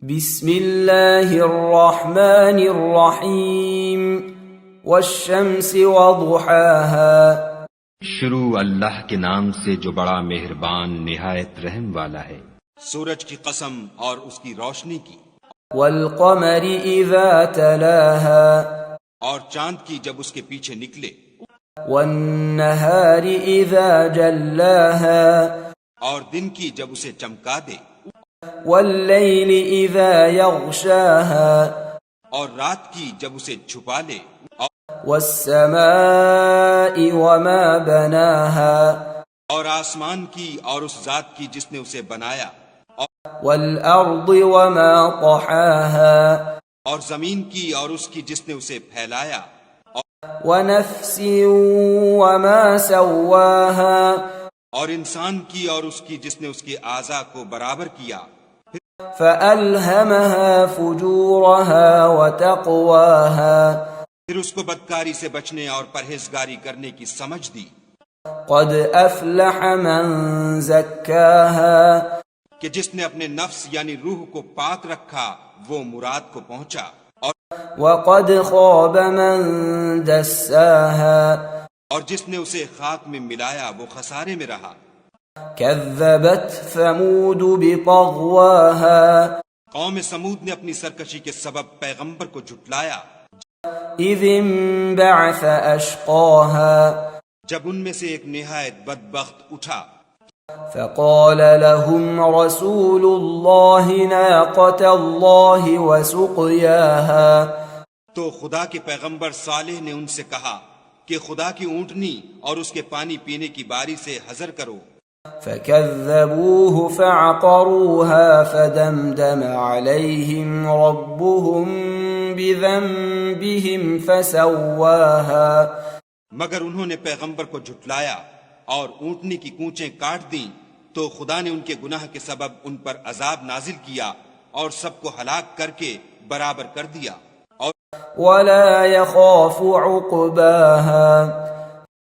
بسم اللہ الرحمن الرحیم والشمس وضحاها شروع اللہ کے نام سے جو بڑا مہربان نہایت رحم والا ہے۔ سورج کی قسم اور اس کی روشنی کی، والقمر اذا تلاها اور چاند کی جب اس کے پیچھے نکلے، والنہار اذا جلاها اور دن کی جب اسے چمکا دے، واللیل اذا یغشاها اور رات کی جب اسے چھپا لے، والسماء وما بناها اور آسمان کی اور اس ذات کی جس نے اسے بنایا، والارض وما طحاها اور زمین کی اور اس کی جس نے اسے پھیلایا، ونفس وما سواها اور انسان کی اور اس کی جس نے اس کے اعضاء کو برابر کیا، فألهمها فجورها وتقواها پھر اس کو بدکاری سے بچنے اور پرہیزگاری کرنے کی سمجھ دی، قد افلح من زکاها کہ جس نے اپنے نفس یعنی روح کو پاک رکھا وہ مراد کو پہنچا، وقد خاب من دساها اور جس نے اسے خاک میں ملایا وہ خسارے میں رہا۔ كذبت ثمود بطغواها قوم سمود نے اپنی سرکشی کے سبب پیغمبر کو جھٹلایا، اذ انبعث اشقاها جب ان میں سے ایک نہایت بدبخت اٹھا، فقال لهم رسول الله ناقة الله وسقياها تو خدا کے پیغمبر صالح نے ان سے کہا کہ خدا کی اونٹنی اور اس کے پانی پینے کی باری سے حذر کرو، فكذبوه فعقروها فدمدم عليهم ربهم بذنبهم فسواها مگر انہوں نے پیغمبر کو جھٹلایا اور اونٹنی کی کونچیں کاٹ دیں تو خدا نے ان کے گناہ کے سبب ان پر عذاب نازل کیا اور سب کو ہلاک کر کے برابر کر دیا، ولا يخاف عقباها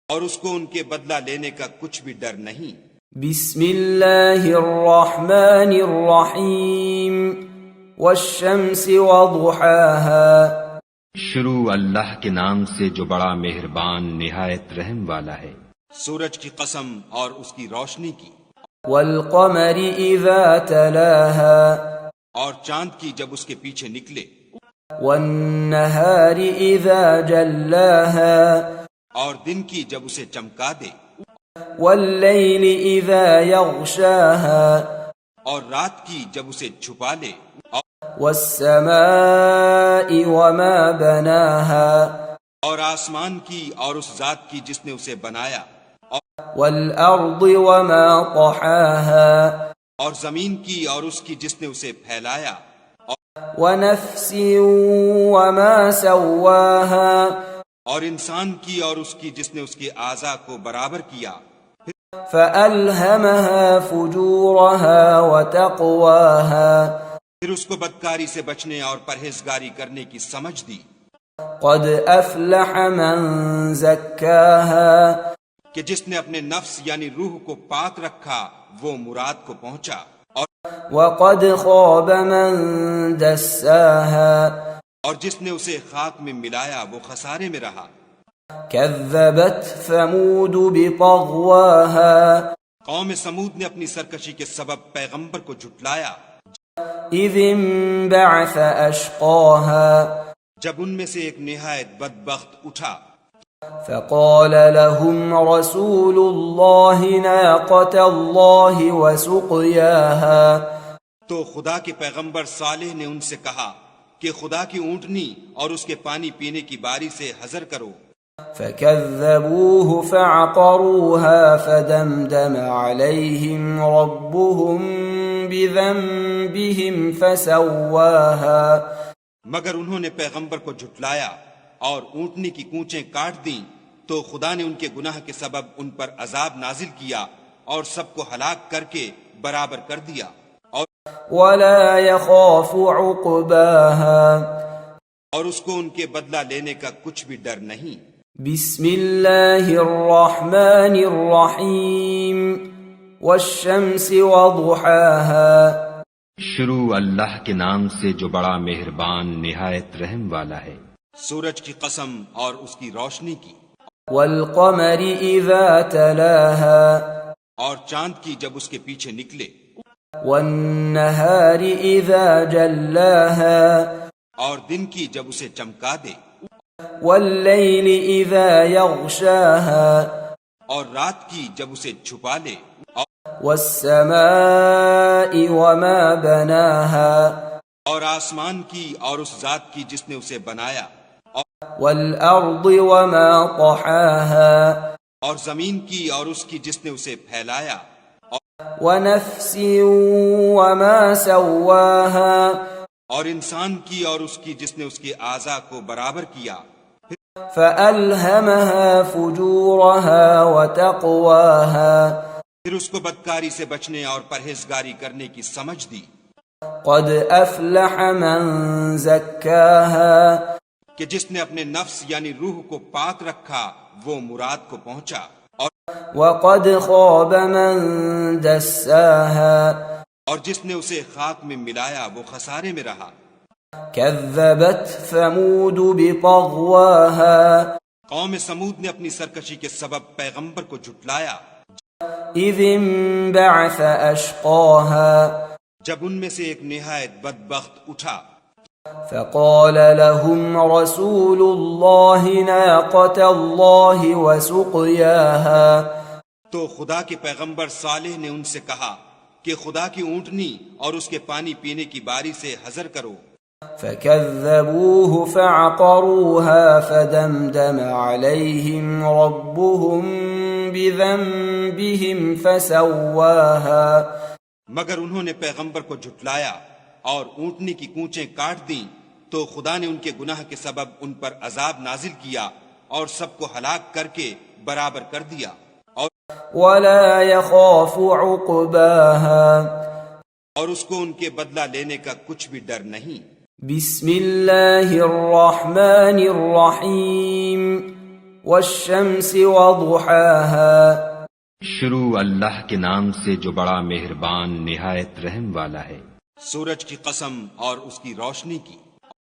اور اس کو ان کے بدلہ لینے کا کچھ بھی ڈر نہیں۔ بسم اللہ الرحمن الرحیم والشمس وضحاها شروع اللہ کے نام سے جو بڑا مہربان نہایت رحم والا ہے۔ سورج کی قسم اور اس کی روشنی کی، والقمر اذا تلاها اور چاند کی جب اس کے پیچھے نکلے، والنہار اذا جلاها اور دن کی جب اسے چمکا دے، واللیل اذا یغشاها اور رات کی جب اسے چھپا لے، والسماء وما بناها اور آسمان کی اور اس ذات کی جس نے اسے بنایا، والارض وما طحاها اور زمین کی اور اس کی جس نے اسے پھیلایا، ونفس وما سواها اور انسان کی اور اس کی جس نے اس کے اعضاء کو برابر کیا، فألهمها فجورها وتقواها پھر اس کو بدکاری سے بچنے اور پرہیزگاری کرنے کی سمجھ دی، قد افلح من زکاها کہ جس نے اپنے نفس یعنی روح کو پاک رکھا وہ مراد کو پہنچا، وقد خاب من دساها اور جس نے اسے خاک میں ملایا وہ خسارے میں رہا۔ كذبت ثمود بطغواها قوم سمود نے اپنی سرکشی کے سبب پیغمبر کو جھٹلایا، اذ انبعث اشقاها جب ان میں سے ایک نہایت بدبخت اٹھا، فقال لهم رسول الله ناقة الله وسقياها تو خدا کے پیغمبر صالح نے ان سے کہا کہ خدا کی اونٹنی اور اس کے پانی پینے کی باری سے حذر کرو، فكذبوه فعقروها فدمدم عليهم ربهم بذنبهم فسواها مگر انہوں نے پیغمبر کو جھٹلایا اور اونٹنی کی کونچیں کاٹ دیں تو خدا نے ان کے گناہ کے سبب ان پر عذاب نازل کیا اور سب کو ہلاک کر کے برابر کر دیا، ولا يخاف عقباها اور اس کو ان کے بدلہ لینے کا کچھ بھی ڈر نہیں۔ بسم اللہ الرحمن الرحیم والشمس وضحاها شروع اللہ کے نام سے جو بڑا مہربان نہایت رحم والا ہے۔ سورج کی قسم اور اس کی روشنی کی، والقمر اذا تلاها اور چاند کی جب اس کے پیچھے نکلے، والنهار اذا جلاها اور دن کی جب اسے چمکا دے، والليل اذا يغشاها اور رات کی جب اسے چھپا لے، والسماء وما بناها اور آسمان کی اور اس ذات کی جس نے اسے بنایا، والارض وما طحاها اور زمین کی اور اس کی جس نے اسے پھیلایا، ونفس وما سواها اور انسان کی اور اس کی جس نے اس کے اعضاء کو برابر کیا، فألهمها فجورها وتقواها پھر اس کو بدکاری سے بچنے اور پرہیزگاری کرنے کی سمجھ دی، قد افلح من زکاها کہ جس نے اپنے نفس یعنی روح کو پاک رکھا وہ مراد کو پہنچا، وقد خاب من دساها اور جس نے اسے خاک میں ملایا وہ خسارے میں رہا۔ كذبت ثمود بطغواها قوم سمود نے اپنی سرکشی کے سبب پیغمبر کو جھٹلایا، إذ انبعث أشقاها جب ان میں سے ایک نہایت بدبخت اٹھا، فقال لهم رسول الله ناقة الله وسقياها تو خدا کے پیغمبر صالح نے ان سے کہا کہ خدا کی اونٹنی اور اس کے پانی پینے کی باری سے حذر کرو، فكذبوه فعقروها فدمدم عليهم ربهم بذنبهم فسواها مگر انہوں نے پیغمبر کو جھٹلایا اور اونٹنی کی کونچیں کاٹ دیں تو خدا نے ان کے گناہ کے سبب ان پر عذاب نازل کیا اور سب کو ہلاک کر کے برابر کر دیا، ولا يخاف عقباها اور اس کو ان کے بدلہ لینے کا کچھ بھی ڈر نہیں۔ بسم اللہ الرحمن الرحیم والشمس وضحاها شروع اللہ کے نام سے جو بڑا مہربان نہایت رحم والا ہے۔ سورج کی قسم اور اس کی روشنی کی،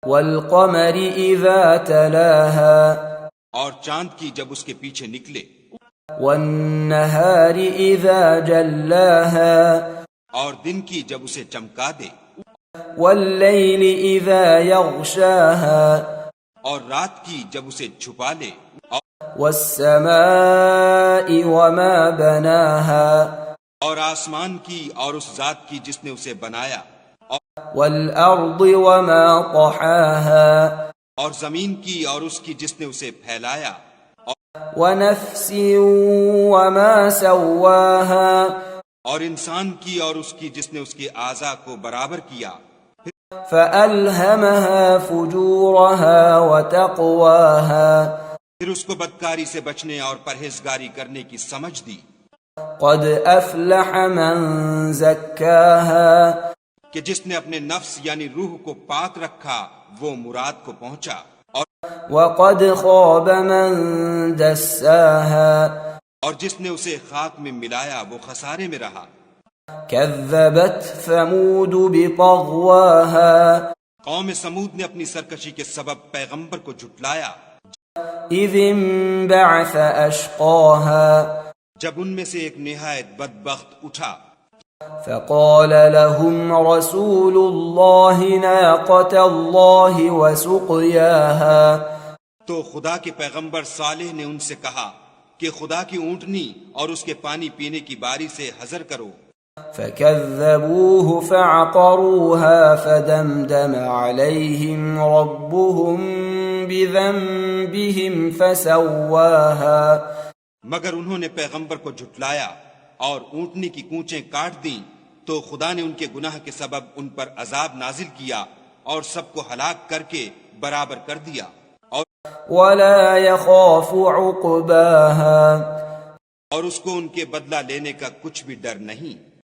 والقمر اذا تلاها اور چاند کی جب اس کے پیچھے نکلے، والنهار اذا جلاها اور دن کی جب اسے چمکا دے، والليل اذا يغشاها اور رات کی جب اسے چھپا لے، والسماء وما بناها اور آسمان کی اور اس ذات کی جس نے اسے بنایا، والارض وما طحاها اور زمین کی اور اس کی جس نے اسے پھیلایا، ونفس وما سواها اور انسان کی اور اس کی جس نے اس کے اعضاء کو برابر کیا، فألهمها فجورها وتقواها پھر اس کو بدکاری سے بچنے اور پرہیزگاری کرنے کی سمجھ دی، قد افلح من زکاها کہ جس نے اپنے نفس یعنی روح کو پاک رکھا وہ مراد کو پہنچا، وقد خاب من دساها اور جس نے اسے خاک میں ملایا وہ خسارے میں رہا۔ كذبت ثمود بطغواها قوم سمود نے اپنی سرکشی کے سبب پیغمبر کو جھٹلایا، إذ انبعث أشقاها جب ان میں سے ایک نہایت بدبخت اٹھا، فقال لهم رسول الله ناقة الله وسقياها تو خدا کے پیغمبر صالح نے ان سے کہا کہ خدا کی اونٹنی اور اس کے پانی پینے کی باری سے حذر کرو، فكذبوه فعقروها فدمدم عليهم ربهم بذنبهم فسواها مگر انہوں نے پیغمبر کو جھٹلایا اور اونٹنی کی کونچیں کاٹ دیں تو خدا نے ان کے گناہ کے سبب ان پر عذاب نازل کیا اور سب کو ہلاک کر کے برابر کر دیا، ولا يخاف عقباها اور اس کو ان کے بدلہ لینے کا کچھ بھی ڈر نہیں۔